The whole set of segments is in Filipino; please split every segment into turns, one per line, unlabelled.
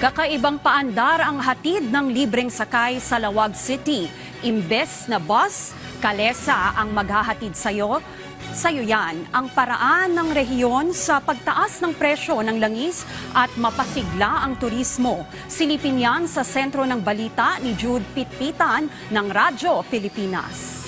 Kakaibang paandar ang hatid ng libreng sakay sa Lawag City. Imbes na bus, kalesa ang maghahatid sa'yo. Sa'yo yan ang paraan ng rehiyon sa pagtaas ng presyo ng langis at mapasigla ang turismo. Silipin yan sa sentro ng balita ni Jude Pitpitan ng Radyo Pilipinas.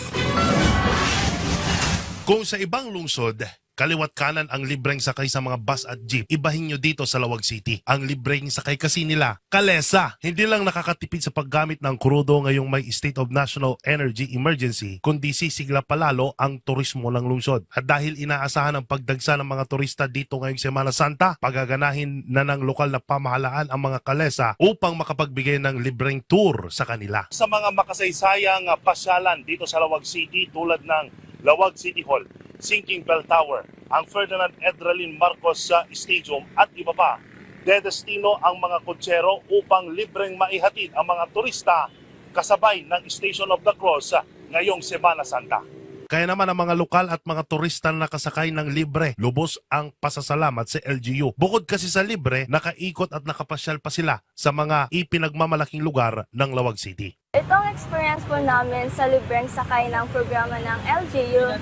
Kung sa ibang lungsod, kaliwat kanan ang libreng sakay sa mga bus at jeep, ibahin nyo dito sa Lawag City. Ang libreng sakay kasi nila, kalesa. Hindi lang nakakatipid sa paggamit ng krudo ngayong may State of National Energy Emergency, kundi sisigla palalo ang turismo ng lungsod. At dahil inaasahan ang pagdagsa ng mga turista dito ngayong Semana Santa, pagaganahin na ng lokal na pamahalaan ang mga kalesa upang makapagbigay ng libreng tour sa kanila. Sa mga makasaysayang pasyalan dito sa Lawag City tulad ng Lawag City Hall, Sinking Bell Tower, ang Ferdinand Edralin Marcos Stadium at iba pa, dedestino ang mga kutsero upang libreng maihatid ang mga turista kasabay ng Station of the Cross ngayong Semana Santa. Kaya naman ang mga lokal at mga turista na nakasakay ng libre, lubos ang pasasalamat sa LGU. Bukod kasi sa libre, nakaikot at nakapasyal pa sila sa mga ipinagmamalaking lugar ng Lawag City.
Itong experience po namin sa libreng sakay ng programa ng LGU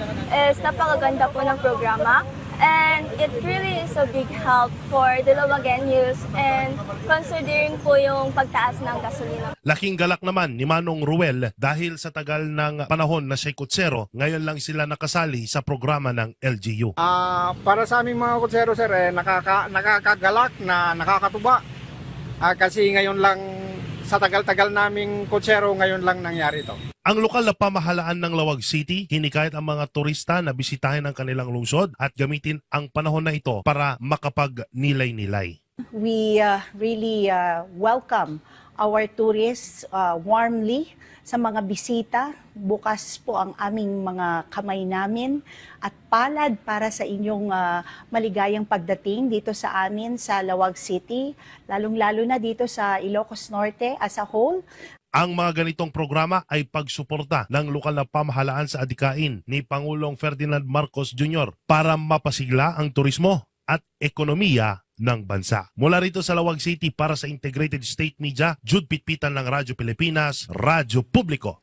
is napakaganda po ng programa and it really is a big help for the Lawagenyos and considering po yung pagtaas ng gasolina.
Laking galak naman ni Manong Ruel dahil sa tagal ng panahon na siya'y kutsero, ngayon lang sila nakasali sa programa ng LGU.
Para sa aming mga kutsero sir, nakakagalak na nakakatuba. Kasi ngayon lang sa tagal-tagal naming kutsero, ngayon lang nangyari ito.
Ang lokal na pamahalaan ng Lawag City, hinikayat ang mga turista na bisitahin ang kanilang lungsod at gamitin ang panahon na ito para makapagnilay-nilay.
We really welcome our tourists warmly sa mga bisita. Bukas po ang aming mga kamay namin at palad para sa inyong maligayang pagdating dito sa amin sa Lawag City, lalong-lalo na dito sa Ilocos Norte as a whole.
Ang mga ganitong programa ay pagsuporta ng lokal na pamahalaan sa adikain ni Pangulong Ferdinand Marcos Jr. para mapasigla ang turismo at ekonomiya ng bansa. Mula rito sa Lawag City para sa Integrated State Media, Jude Pitpitan ng Radyo Pilipinas, Radyo Publiko.